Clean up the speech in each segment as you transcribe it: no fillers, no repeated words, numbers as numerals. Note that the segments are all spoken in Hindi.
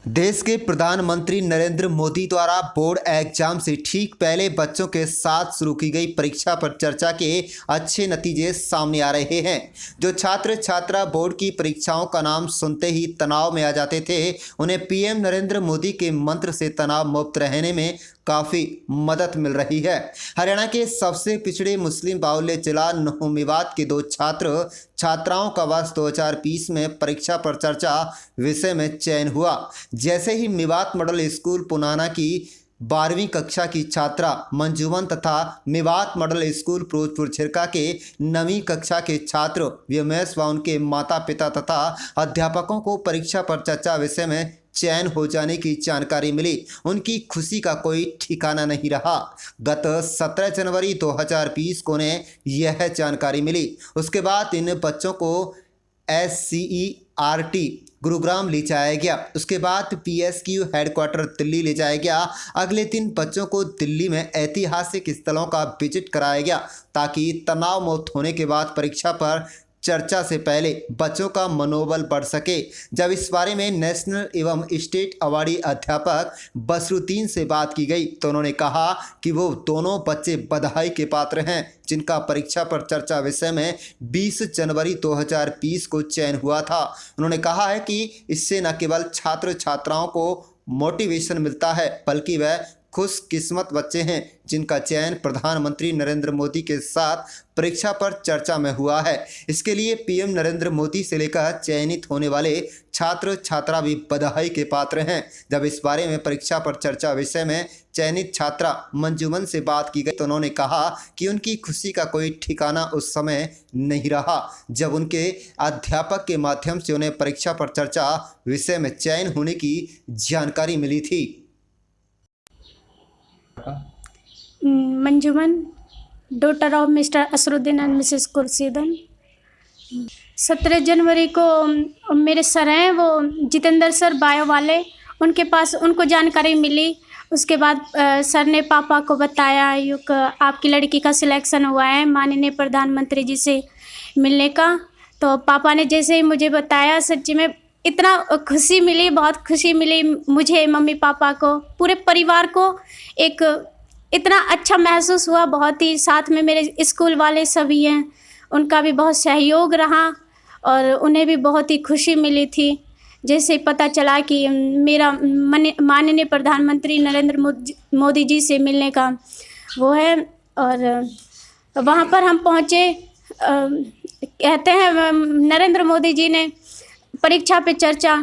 देश के प्रधानमंत्री नरेंद्र मोदी द्वारा बोर्ड एग्जाम से ठीक पहले बच्चों के साथ शुरू की गई परीक्षा पर चर्चा के अच्छे नतीजे सामने आ रहे हैं। जो छात्र छात्रा बोर्ड की परीक्षाओं का नाम सुनते ही तनाव में आ जाते थे, उन्हें पीएम नरेंद्र मोदी के मंत्र से तनाव मुक्त रहने में काफ़ी मदद मिल रही है। हरियाणा के सबसे पिछड़े मुस्लिम बाहुल्य जिला नुह मेवात के दो छात्र छात्राओं का वर्ष 2020 में परीक्षा पर चर्चा विषय में चयन हुआ। जैसे ही मेवात मॉडल स्कूल पुनाना की 12वीं कक्षा की छात्रा मंजुमन तथा मेवात मॉडल स्कूल फिरोजपुर झिरका के 9वीं कक्षा के छात्र व्योमेश व उनके माता पिता तथा अध्यापकों को परीक्षा पर चर्चा विषय में चयन हो जाने की जानकारी मिली, उनकी खुशी का कोई ठिकाना नहीं रहा। गत 17 जनवरी 2020 को उन्हें यह जानकारी मिली। उसके बाद इन बच्चों को SCERT गुरुग्राम ले जाया गया। उसके बाद PSQ हेडक्वार्टर दिल्ली ले जाया गया। अगले दिन बच्चों को दिल्ली में ऐतिहासिक स्थलों का विजिट कराया गया ताकि तनाव मुक्त होने के बाद परीक्षा पर चर्चा से पहले बच्चों का मनोबल बढ़ सके। जब इस बारे में नेशनल एवं स्टेट अवार्डी अध्यापक बसरुद्दीन से बात की गई तो उन्होंने कहा कि वो दोनों बच्चे बधाई के पात्र हैं जिनका परीक्षा पर चर्चा विषय में 20 जनवरी 2020 को चयन हुआ था। उन्होंने कहा है कि इससे न केवल छात्र छात्राओं को मोटिवेशन मिलता है बल्कि वह खुशकिस्मत बच्चे हैं जिनका चयन प्रधानमंत्री नरेंद्र मोदी के साथ परीक्षा पर चर्चा में हुआ है। इसके लिए पीएम नरेंद्र मोदी से लेकर चयनित होने वाले छात्र छात्रा भी बधाई के पात्र हैं। जब इस बारे में परीक्षा पर चर्चा विषय में चयनित छात्रा मंजुमन से बात की गई तो उन्होंने कहा कि उनकी खुशी का कोई ठिकाना उस समय नहीं रहा जब उनके अध्यापक के माध्यम से उन्हें परीक्षा पर चर्चा विषय में चयन होने की जानकारी मिली थी। Manjuman, daughter of mister Asruddin and missus Khurshidan. 17 जनवरी को मेरे सर हैं वो जितेंद्र सर बायो वाले, उनके पास उनको जानकारी मिली। उसके बाद सर ने पापा को बताया आपकी लड़की का सिलेक्शन हुआ है माननीय प्रधानमंत्री जी से मिलने का। तो पापा ने जैसे ही मुझे बताया, सच्ची में इतना खुशी मिली, बहुत खुशी मिली मुझे, मम्मी पापा को, पूरे परिवार को। एक इतना अच्छा महसूस हुआ, बहुत ही। साथ में मेरे स्कूल वाले सभी हैं, उनका भी बहुत सहयोग रहा और उन्हें भी बहुत ही खुशी मिली थी जैसे ही पता चला कि मेरा माननीय प्रधानमंत्री नरेंद्र मोदी जी से मिलने का वो है। और वहाँ पर हम पहुँचे। कहते हैं नरेंद्र मोदी जी ने परीक्षा पे चर्चा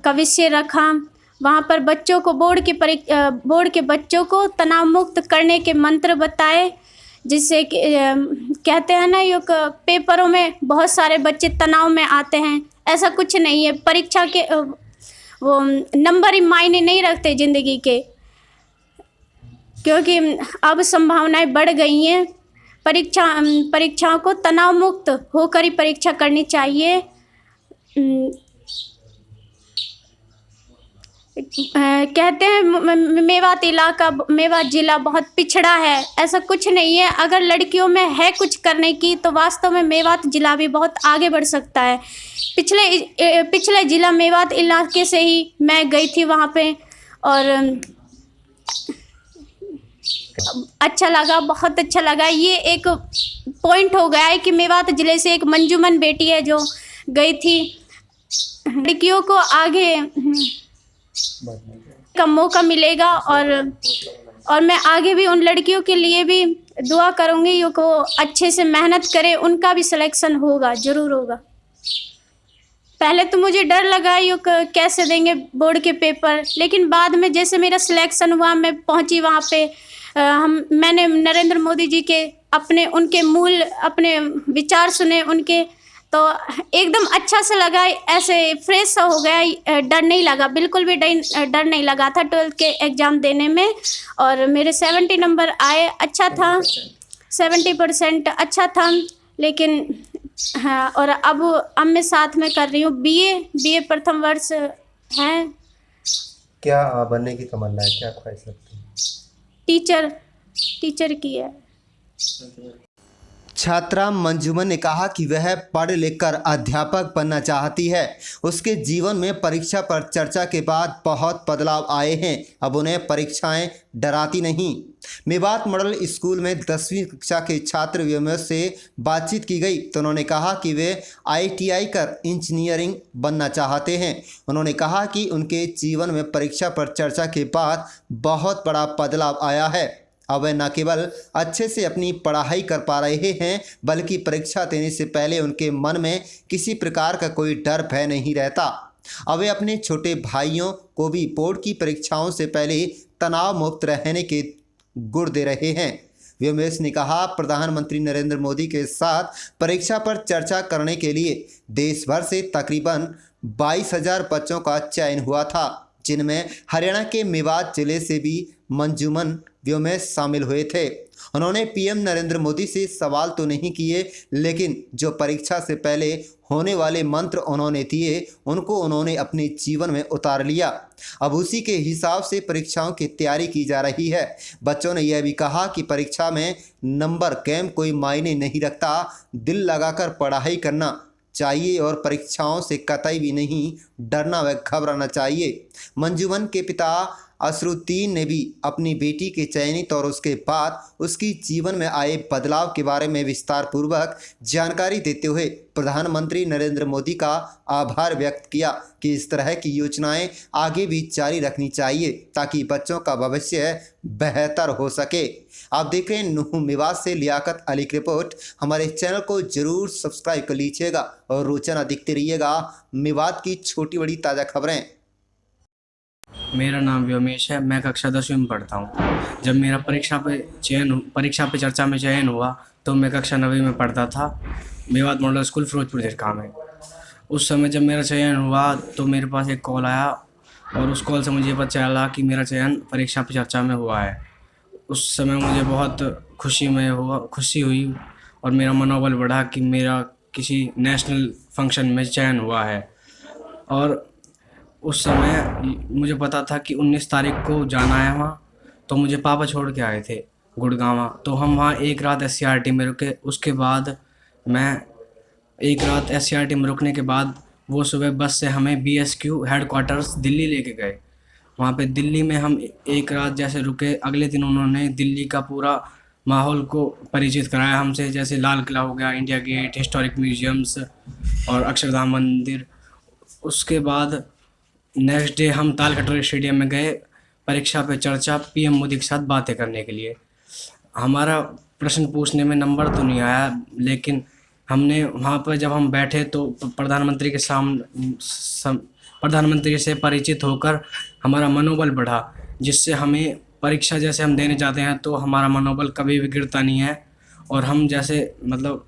का विषय रखा। वहाँ पर बच्चों को बोर्ड के बच्चों को तनाव मुक्त करने के मंत्र बताए, जिससे कि कहते हैं ना, ये पेपरों में बहुत सारे बच्चे तनाव में आते हैं। ऐसा कुछ नहीं है, परीक्षा के वो नंबर ही मायने नहीं रखते ज़िंदगी के, क्योंकि अब संभावनाएं बढ़ गई हैं। परीक्षाओं को तनाव मुक्त होकर ही परीक्षा करनी चाहिए। कहते हैं मेवात ज़िला बहुत पिछड़ा है, ऐसा कुछ नहीं है। अगर लड़कियों में है कुछ करने की तो वास्तव में मेवात ज़िला भी बहुत आगे बढ़ सकता है। पिछले ज़िला मेवात इलाके से ही मैं गई थी वहाँ पे और अच्छा लगा, बहुत अच्छा लगा। ये एक पॉइंट हो गया है कि मेवात ज़िले से एक मंजुमन बेटी है जो गई थी। लड़कियों को आगे का मौका मिलेगा और मैं आगे भी उन लड़कियों के लिए भी दुआ करूँगी कि वो अच्छे से मेहनत करें, उनका भी सिलेक्शन होगा, ज़रूर होगा। पहले तो मुझे डर लगा ये कैसे देंगे बोर्ड के पेपर, लेकिन बाद में जैसे मेरा सिलेक्शन हुआ, मैं पहुंची वहाँ पे, मैंने नरेंद्र मोदी जी के अपने विचार सुने उनके, तो एकदम अच्छा से लगा, ऐसे फ्रेश सा हो गया। डर नहीं लगा, बिल्कुल भी डर नहीं लगा था 12th के एग्ज़ाम देने में। और मेरे 70 नंबर आए, अच्छा था, 70% अच्छा था। लेकिन हाँ, और अब मैं साथ में कर रही हूँ BA प्रथम वर्ष है। क्या बनने की तमन्ना है, क्या ख्वाहिश रखती है? टीचर की है। छात्रा मंजुमन ने कहा कि वह पढ़ लिख कर अध्यापक बनना चाहती है। उसके जीवन में परीक्षा पर चर्चा के बाद बहुत बदलाव आए हैं। अब उन्हें परीक्षाएं डराती नहीं। मेवात मॉडल स्कूल में 10वीं कक्षा के छात्र व्योमेश से बातचीत की गई तो उन्होंने कहा कि वे ITI कर इंजीनियरिंग बनना चाहते हैं। उन्होंने कहा कि उनके जीवन में परीक्षा पर चर्चा के बाद बहुत बड़ा बदलाव आया है। अब वे न केवल अच्छे से अपनी पढ़ाई कर पा रहे हैं बल्कि परीक्षा देने से पहले उनके मन में किसी प्रकार का कोई डर भय नहीं रहता। अब वे अपने छोटे भाइयों को भी बोर्ड की परीक्षाओं से पहले तनाव मुक्त रहने के गुर दे रहे हैं। व्योमेश ने कहा, प्रधानमंत्री नरेंद्र मोदी के साथ परीक्षा पर चर्चा करने के लिए देश भर से तकरीबन 22,000 बच्चों का चयन हुआ था, जिनमें हरियाणा के मेवात जिले से भी मंजुमन व्योमेश शामिल हुए थे। उन्होंने PM नरेंद्र मोदी से सवाल तो नहीं किए, लेकिन जो परीक्षा से पहले होने वाले मंत्र उन्होंने दिए उनको उन्होंने अपने जीवन में उतार लिया। अब उसी के हिसाब से परीक्षाओं की तैयारी की जा रही है। बच्चों ने यह भी कहा कि परीक्षा में नंबर गेम कोई मायने नहीं रखता, दिल लगाकर पढ़ाई करना चाहिए और परीक्षाओं से कतई भी नहीं डरना व घबराना चाहिए। मंजुमन के पिता असरुद्दीन ने भी अपनी बेटी के चयनित और उसके बाद उसकी जीवन में आए बदलाव के बारे में विस्तार पूर्वक जानकारी देते हुए प्रधानमंत्री नरेंद्र मोदी का आभार व्यक्त किया कि इस तरह की योजनाएं आगे भी जारी रखनी चाहिए ताकि बच्चों का भविष्य बेहतर हो सके। आप देख रहे हैं नुह मेवात से लियाकत अली की रिपोर्ट। हमारे चैनल को जरूर सब्सक्राइब कर लीजिएगा और रोजाना दिखते रहिएगा मेवात की छोटी बड़ी ताज़ा खबरें। मेरा नाम व्योमेश है। मैं कक्षा 10वीं में पढ़ता हूँ। जब मेरा परीक्षा पे चर्चा में चयन हुआ तो मैं कक्षा 9वीं में पढ़ता था, मेवात मॉडल स्कूल फिरोजपुर झिरका में। उस समय जब मेरा चयन हुआ तो मेरे पास एक कॉल आया और उस कॉल से मुझे पता चला कि मेरा चयन परीक्षा पे चर्चा में हुआ है। उस समय मुझे बहुत खुशी हुई और मेरा मनोबल बढ़ा कि मेरा किसी नेशनल फंक्शन में चयन हुआ है। और उस समय मुझे पता था कि 19 तारीख को जाना है वहाँ, तो मुझे पापा छोड़ के आए थे गुड़गांव। तो हम वहाँ एक रात SCRT में रुके। उसके बाद मैं एक रात SCRT में रुकने के बाद वो सुबह बस से हमें BSQ हेडक्वार्टर्स दिल्ली लेके गए। वहाँ पे दिल्ली में हम एक रात जैसे रुके, अगले दिन उन्होंने दिल्ली का पूरा माहौल को परिचित कराया हमसे, जैसे लाल किला हो गया, इंडिया गेट, हिस्टोरिक म्यूजियम्स और अक्षरधाम मंदिर। उसके बाद नेक्स्ट डे हम तालकटोरा स्टेडियम में गए परीक्षा पे चर्चा PM मोदी के साथ बातें करने के लिए। हमारा प्रश्न पूछने में नंबर तो नहीं आया, लेकिन हमने वहाँ पर जब हम बैठे तो प्रधानमंत्री के प्रधानमंत्री से परिचित होकर हमारा मनोबल बढ़ा, जिससे हमें परीक्षा जैसे हम देने जाते हैं तो हमारा मनोबल कभी भी गिरता नहीं है। और हम जैसे मतलब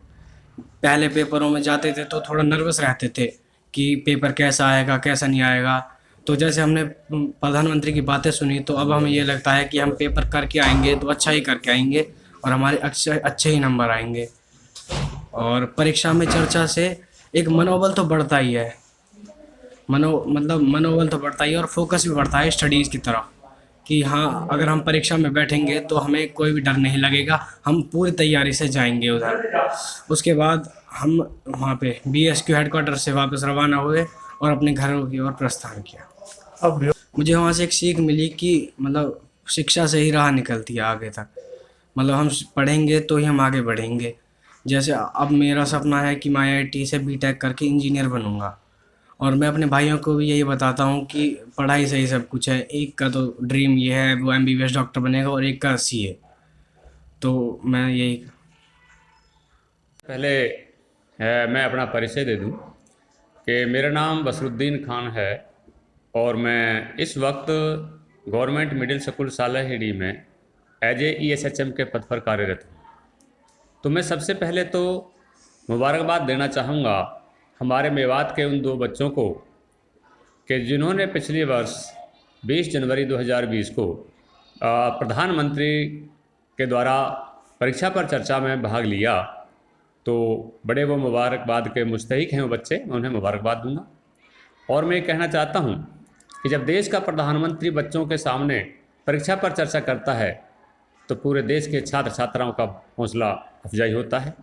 पहले पेपरों में जाते थे तो थोड़ा नर्वस रहते थे कि पेपर कैसा आएगा कैसा नहीं आएगा। तो जैसे हमने प्रधानमंत्री की बातें सुनी तो अब हमें ये लगता है कि हम पेपर करके आएंगे तो अच्छा ही करके आएंगे और हमारे अच्छे ही नंबर आएंगे। और परीक्षा में चर्चा से एक मनोबल तो बढ़ता ही है, मनोबल तो बढ़ता ही है और फोकस भी बढ़ता है स्टडीज़ की तरफ कि हाँ, अगर हम परीक्षा में बैठेंगे तो हमें कोई भी डर नहीं लगेगा, हम पूरी तैयारी से जाएंगे उधर। उसके बाद हम वहाँ पे BSQ हेडक्वार्टर से वापस रवाना हुए और अपने घरों की ओर प्रस्थान किया। अब मुझे वहाँ से एक सीख मिली कि मतलब शिक्षा से ही राह निकलती है आगे तक। मतलब हम पढ़ेंगे तो ही हम आगे बढ़ेंगे। जैसे अब मेरा सपना है कि मैं IIT से BTech करके इंजीनियर बनूँगा और मैं अपने भाइयों को भी यही बताता हूँ कि पढ़ाई से ही सब कुछ है। एक का तो ड्रीम ये है वो MBBS डॉक्टर बनेगा और एक का CA। तो मैं यही पहले मैं अपना परिचय दे दूं कि मेरा नाम असरुद्दीन खान है और मैं इस वक्त गवर्नमेंट मिडिल स्कूल सालाहिड़ी में एज ए ESHM के पद पर कार्यरत हूँ। तो मैं सबसे पहले तो मुबारकबाद देना चाहूँगा हमारे मेवात के उन 2 बच्चों को कि जिन्होंने पिछले वर्ष 20 जनवरी 2020 को प्रधानमंत्री के द्वारा परीक्षा पर चर्चा में भाग लिया। तो बड़े वो मुबारकबाद के मुस्तहिक हैं वो बच्चे, मैं उन्हें मुबारकबाद दूंगा। और मैं कहना चाहता हूं कि जब देश का प्रधानमंत्री बच्चों के सामने परीक्षा पर चर्चा करता है तो पूरे देश के छात्र छात्राओं का हौसला अफजाई होता है।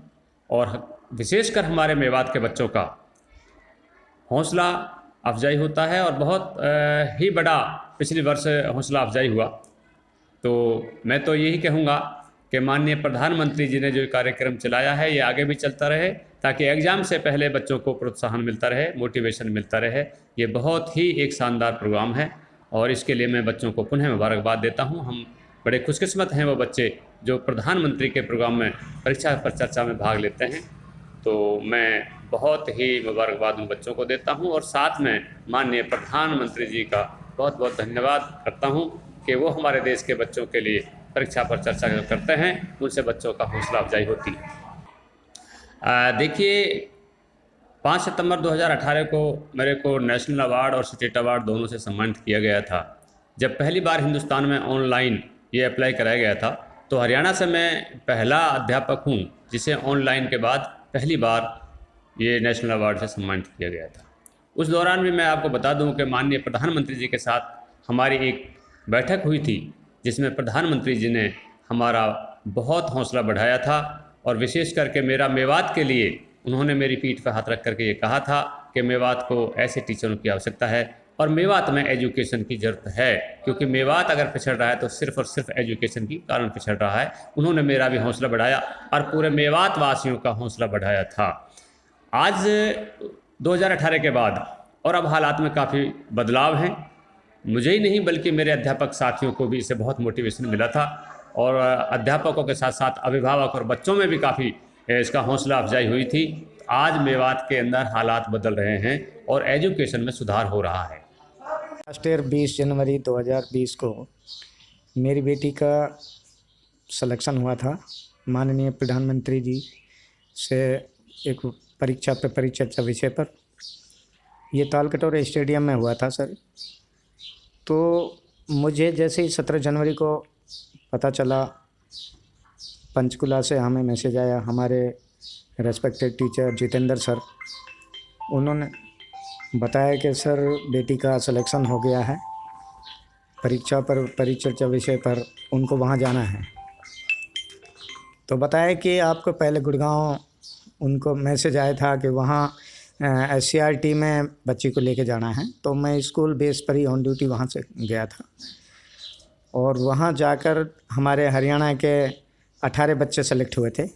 और विशेषकर हमारे मेवात के बच्चों का हौसला अफजाई होता है और बहुत ही बड़ा पिछले वर्ष हौसला अफजाई हुआ। तो मैं तो यही कहूँगा कि माननीय प्रधानमंत्री जी ने जो कार्यक्रम चलाया है ये आगे भी चलता रहे, ताकि एग्ज़ाम से पहले बच्चों को प्रोत्साहन मिलता रहे, मोटिवेशन मिलता रहे। ये बहुत ही एक शानदार प्रोग्राम है और इसके लिए मैं बच्चों को पुनः मुबारकबाद देता हूँ। हम बड़े खुशकिस्मत हैं वो बच्चे जो प्रधानमंत्री के प्रोग्राम में परीक्षा पर चर्चा में भाग लेते हैं। तो मैं बहुत ही मुबारकबाद उन बच्चों को देता हूं और साथ में माननीय प्रधानमंत्री जी का बहुत बहुत धन्यवाद करता हूं कि वो हमारे देश के बच्चों के लिए परीक्षा पर चर्चा करते हैं, उनसे बच्चों का हौसला अफजाई होती है। देखिए 5 सितंबर 2018 को मेरे को नेशनल अवार्ड और स्टेट अवार्ड दोनों से सम्मानित किया गया था। जब पहली बार हिंदुस्तान में ऑनलाइन ये अप्लाई कराया गया था तो हरियाणा से मैं पहला अध्यापक हूँ जिसे ऑनलाइन के बाद पहली बार ये नेशनल अवार्ड से सम्मानित किया गया था। उस दौरान भी मैं आपको बता दूं कि माननीय प्रधानमंत्री जी के साथ हमारी एक बैठक हुई थी जिसमें प्रधानमंत्री जी ने हमारा बहुत हौसला बढ़ाया था और विशेष करके मेरा मेवात के लिए उन्होंने मेरी पीठ पर हाथ रख करके ये कहा था कि मेवात को ऐसे टीचरों की आवश्यकता है और मेवात में एजुकेशन की ज़रूरत है, क्योंकि मेवात अगर पिछड़ रहा है तो सिर्फ़ और सिर्फ एजुकेशन के कारण पिछड़ रहा है। उन्होंने मेरा भी हौसला बढ़ाया और पूरे मेवात वासियों का हौसला बढ़ाया था। आज 2018 के बाद और अब हालात में काफ़ी बदलाव हैं। मुझे ही नहीं बल्कि मेरे अध्यापक साथियों को भी इससे बहुत मोटिवेशन मिला था और अध्यापकों के साथ साथ अभिभावक और बच्चों में भी काफ़ी इसका हौसला अफजाई हुई थी। आज मेवात के अंदर हालात बदल रहे हैं और एजुकेशन में सुधार हो रहा है। लास्ट ईयर 20 जनवरी 2020 को मेरी बेटी का सिलेक्शन हुआ था। माननीय प्रधानमंत्री जी से एक परीक्षा पे परिचर्चा विषय पर ये तालकटोरा स्टेडियम में हुआ था सर। तो मुझे जैसे ही 17 जनवरी को पता चला, पंचकुला से हमें मैसेज आया, हमारे रेस्पेक्टेड टीचर जितेंद्र सर उन्होंने बताया कि सर बेटी का सिलेक्शन हो गया है, परीक्षा पर परिचर्चा विषय पर उनको वहाँ जाना है। तो बताया कि आपको पहले गुड़गांव उनको मैसेज आया था कि वहाँ SCRT में बच्ची को लेके जाना है। तो मैं स्कूल बेस पर ही ऑन ड्यूटी वहाँ से गया था और वहाँ जाकर हमारे हरियाणा के 18 बच्चे सेलेक्ट हुए थे।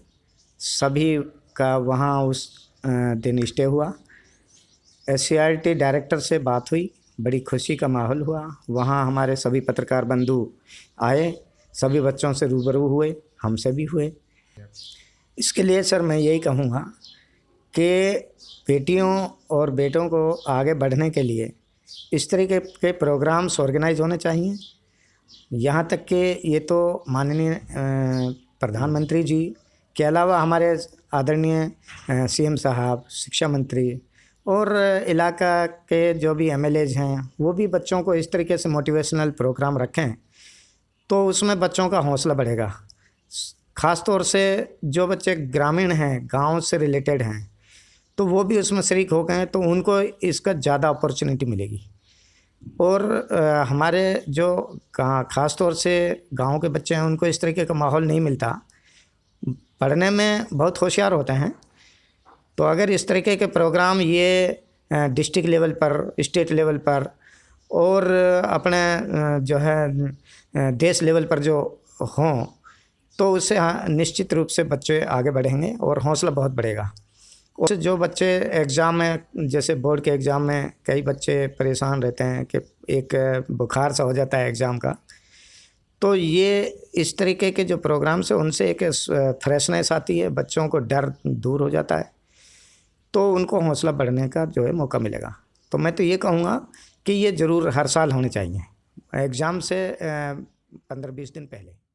सभी का वहाँ उस दिन स्टे हुआ। SCRT डायरेक्टर से बात हुई, बड़ी खुशी का माहौल हुआ। वहाँ हमारे सभी पत्रकार बंधु आए, सभी बच्चों से रूबरू हुए, हमसे भी हुए। इसके लिए सर मैं यही कहूँगा कि बेटियों और बेटों को आगे बढ़ने के लिए इस तरीके के प्रोग्राम्स ऑर्गेनाइज होने चाहिए। यहाँ तक कि ये तो माननीय प्रधानमंत्री जी के अलावा हमारे आदरणीय CM साहब, शिक्षा मंत्री और इलाका के जो भी MLAs हैं वो भी बच्चों को इस तरीके से मोटिवेशनल प्रोग्राम रखें तो उसमें बच्चों का हौसला बढ़ेगा। ख़ास तौर से जो बच्चे ग्रामीण हैं, गांव से रिलेटेड हैं, तो वो भी उसमें शरीक हो गए तो उनको इसका ज़्यादा अपॉर्चुनिटी मिलेगी। और हमारे जो ख़ास तौर से गांव के बच्चे हैं उनको इस तरीके का माहौल नहीं मिलता, पढ़ने में बहुत होशियार होते हैं। तो अगर इस तरीके के प्रोग्राम ये डिस्ट्रिक्ट लेवल पर, स्टेट लेवल पर और अपने जो है देश लेवल पर जो हों तो उससे निश्चित रूप से बच्चे आगे बढ़ेंगे और हौसला बहुत बढ़ेगा। और जो बच्चे एग्ज़ाम में, जैसे बोर्ड के एग्ज़ाम में कई बच्चे परेशान रहते हैं कि एक बुखार सा हो जाता है एग्ज़ाम का, तो ये इस तरीके के जो प्रोग्राम्स हैं उनसे एक फ्रेशनेस आती है, बच्चों को डर दूर हो जाता है, तो उनको हौसला बढ़ने का जो है मौका मिलेगा। तो मैं तो ये कहूँगा कि ये ज़रूर हर साल होने चाहिए, एग्ज़ाम से 15-20 दिन पहले।